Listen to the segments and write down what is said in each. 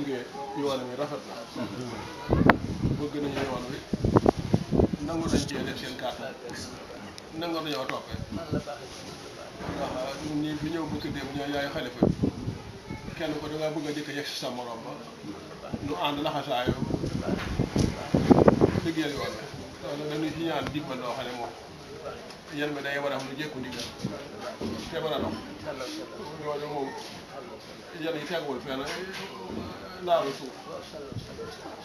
ngee yoon wi rafet na bëgg nañu yoon wi nangu nañ cee def seen kàttan nangu nañoo toppee ndax ñun ñii fi ñëw bëgg dem ñoo yaay xalifa kenn ko dangaa bëgg a jëkk yegg si sa morom ba ñu ànd laxasaayoo liggéeyal yoon wi loolu dañuy ci ñaan dimbal loo xam ne moom yan bi day war a xam lu jékku ndigal te mën a dox loolu moom yan yi teguwul fenn laalu suuf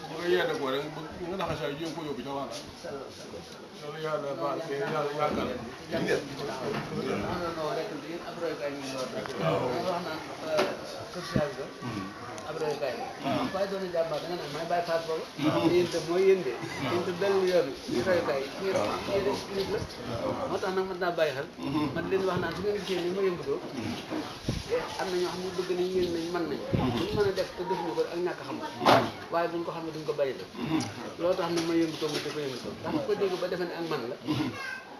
bu nga yedda ko rek nga laxasaay jéem ko yóbbu ca wàll loolu yàlla baal ke yàlla yaakaar waaye doon na jàmbaar da nga naan may bàyyi faat boobu yéen de mooy yéen de yéen de dellu yoon ñu royukaay nit la moo tax nag mën naa bàyyi xel man leen wax naan su ngeen gisee ni ma yëngatoo am na ñoo xam ne bëgg nañ yéen nañ mën nañ duñ mën a def te defuñu ko ak ñàkk xam waaye buñ ko xam ne duñ ko bàyyi la loolu tax ne ma yëngatoo ma di ko yëngatoo ndax ko dégg ba defe ne ak man la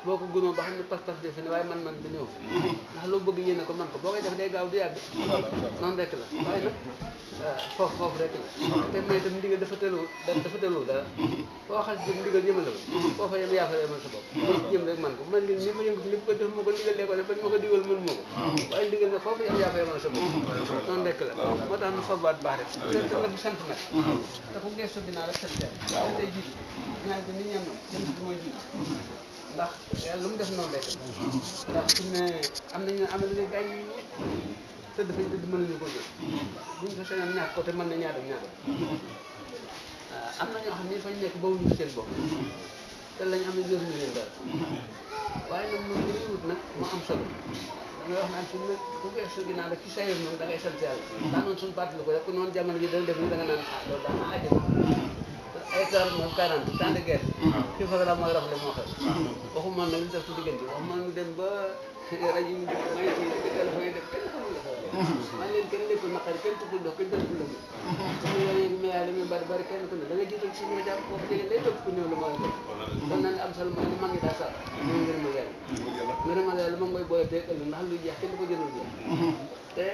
boo ko gënoo ba xam ne pas-pas defe ne waaye man bi ñëw ndax loo bëgg yéene ko man ko boo koy def day gaaw du yàgg noonu rek la waaye nag foofu rek la te may itam ndigal dafa tëlu dara boo xas jëm ndigal jëmale ko foo fa yem yaa fa yemal sa bopp jëm rek man ko man li ni ma yëngu li ko def ma ko ndigal lee ko def bañ ma ko digal mën moo ko waaye ndigal nag foofu yem yaa fa yemal sa bopp noonu rek la moo tax na fabaat baax rek te nag di sant nag te fu gestu dinaa rek sant yàlla tey jiitu ñaar ko nit ñam jëm si mooy jiitu ndax yàlla lu mu def noonu rek ndax su ne am nañu gaañ tëdd fañ tëdd mën nañu ko jël buñ ko sañoon ñàkk ko te mën na ñaata am na ñoo xam ne fañ nekk bawuñu seen bopp te lañ am ne jotuñu leen dara waaye nag moom li ñuy wut nag moo am solo dangay wax naan su ne ku gestu ginnaaw rek ci sa yoon moom da ngay sant yàlla daa noonu suñu parti la ko rek ku noonu jamono ji dana def ni da nga naan loolu daa na àjjana ay tar moom 40 temps de guerre fii fa la mooy rafle moo xew waxuma nag li def ci diggante waxuma ñu dem ba rajo yi def may ci téléphone yi def kenn xamul la man leen kenn nekkul naqari kenn tukkul dox kenn deful lëg suñu yoon yi mayaale mi bari kenn ku ne da nga jiital si nga jàpp foofu jege lay topp ku néew la mooy def kon naan am solo mooy li mag ngi daa sax ñoo ngërëmal yàlla ngërëmal yàlla moom mooy boole teeg ëllëg ndax luy jeex kenn du ko jëlal jeex te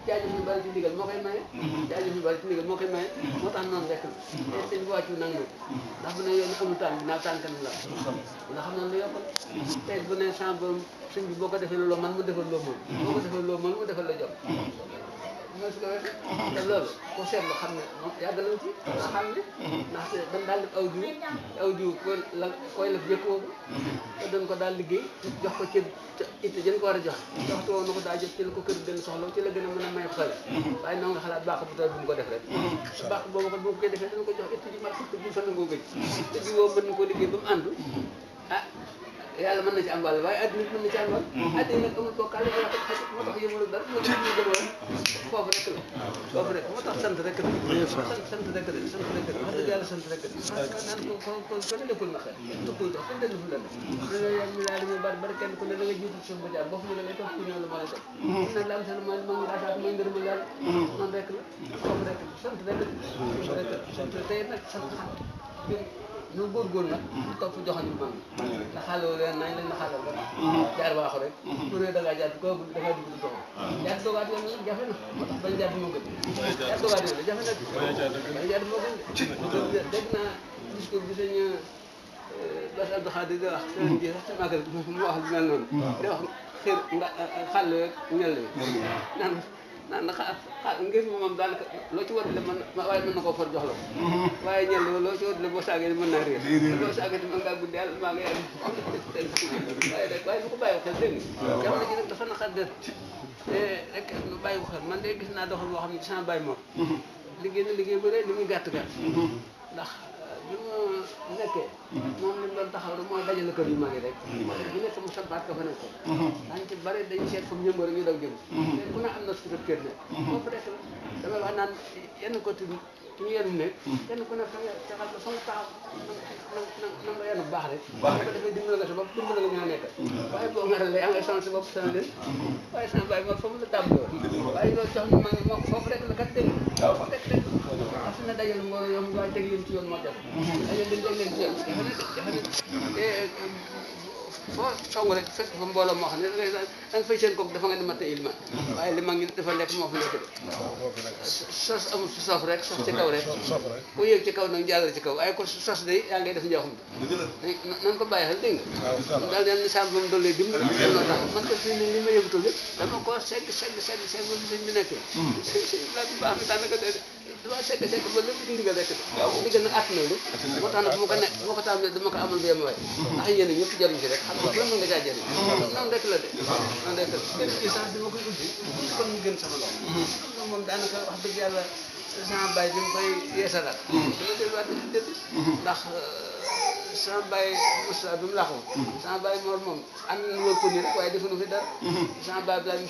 jaajëf ñu bari ci ndigal moo koy maye jaajëf ñu bari ci ndigal moo koy maye moo tax noonu rek la te sëñ bi wàccu nag nag ndax bu ne yoon amul tànk dinaa tànkanam la nga xam ne lu yokkal tey bu ne sans borom sëñ bi boo ko defee loo man mu defal loo mën boo ko defee loo mën mu defal la jom mooy su ko wet te loolu ko seetlu xam ne yàgg nañ ci nga xam ne ndax dañ daal def aw jiw koy la jëkk woobu te dañ ko daal liggéey jox ko ci it jën ko war a jox waxtu woo na ko daa jot ci la ko kër gën soxla ci la gën a mën a may xale waaye noo nga xalaat baax bu tawee bu mu ko def rek baax boobu kat boo koy defee dana ko jox it ji mat fukk bu fa nangoo gëj te ji woo mën na koo liggéey ba mu àndu yàlla mën na ci am wàll waaye adduna mën na ci am wàll adduna nag amul bokkaale moo tax yëmul dara loolu ñu demoon foofu rek la foofu rek moo tax sant rek la sant rek la sant rek la wax dëgg yàlla sant rek la naan ko ne deful na xel tukkul dox kenn deful la danga yam mi laa li bari kenn ku ne da nga jiitu suuf ba jaar boo fu ñu lay topp ku ñëw la mën a def nag la am solo mooy mag ngi daasaat mooy ngërëmal yàlla noonu rek la foofu rek la sant rek la sant tey nag sant ñu góorgóorlu nag topp joxoon ñu mag nga xaaloo leen nañ leen na xaalal rek jaar waaxu rek pour ne da ngaa jaar ko da ngaa dugg doxo jaar doogaat yoon nag jafe na moo tax bañ jaar moo gën jaar doogaat yoon jafe na bañ jaar moo gën dégg naa discours bi sëñ Bass Abdou Khadir di wax seen ji sax ci màggal mu wax lu mel noonu di wax xër nga xàll rek ñel naan ngir moom daanaka loo ci war le mën waaye mën na koo for jox la ko waaye ñel loo ci war le boo saagee mën naa réer boo saagee mën ngaa guddi yàlla maa ngi waaye bu ko bàyyi xel dégg nga jamono ji nag dafa naqar dër te rek nu bàyyi ko xel man de gis naa doxal boo xam ne ci sama bàyyi moom liggéey na liggéey bu rëy li muy gàtt gàtt ndax bi ma nekkee moom li mu doon taxaw rek mooy dajale kër yu mag yi rek bu nekk mu sampaat ko fa nekk dañ ci bëri dañu seet fa mu yëngu rek ñu daw jëm mais ku ne am na sutura kër ne foofu rek la damay wax naan yenn côté ñu yenn ne kenn ku ne fa nga caxal ko fa nga taxaw na nga yenn bu baax rek boo ko defee dimbali nga sa bopp dimbali nga ñaa nekk waaye boo nga la yaa ngay sonn sa bopp sana leen waaye sama bàyyi moom fa mu la tàmbali woon waaye loolu tax ñu mag moom foofu rek la kat dégg foofu rek parce que na dajal mbooloo yow waaye teg leen ci yoon moo def dajal leen teg leen ci yoon jafe na te foo song rek fekk fa mbooloo moo xam ne da nga fay seen kooku dafa nga ne mat a ilma waaye li mag ñi dafa lekk moo fi nekk de sos amul si soof rek sos ci kaw rek ku yéeg ci kaw nag jàllale ci kaw waaye ko sos day yaa ngay def njooxum nan ko bàyyi xel dégg nga daal den misaal moom doolu lay dimbali noo tax man ko fii ne li ma yëgutul lépp dama ko segg ba sëñ bi nekkee sëñ la bu baax mi daanaka dama segg ba lépp ci ndigal rek ndigal nag àtt na lu moo tax nag bu ma ko tàmbalee dama ko amal bu yem waay ndax yéen ñëpp jariñ ci rek xam nga mën nga caa jëriñ noonu rek la de noonu rek la benn ci sax bi ma koy ubbi kon mu gën sama loxo moom daanaka wax dëgg yàlla sama baay bi mu koy yeesalaat dina delluwaat ci dëdd ndax sama baay Moussa bi mu laxoo sama baay Mor moom ànd na wër ko nii rek waaye defuñu fi dara sama baay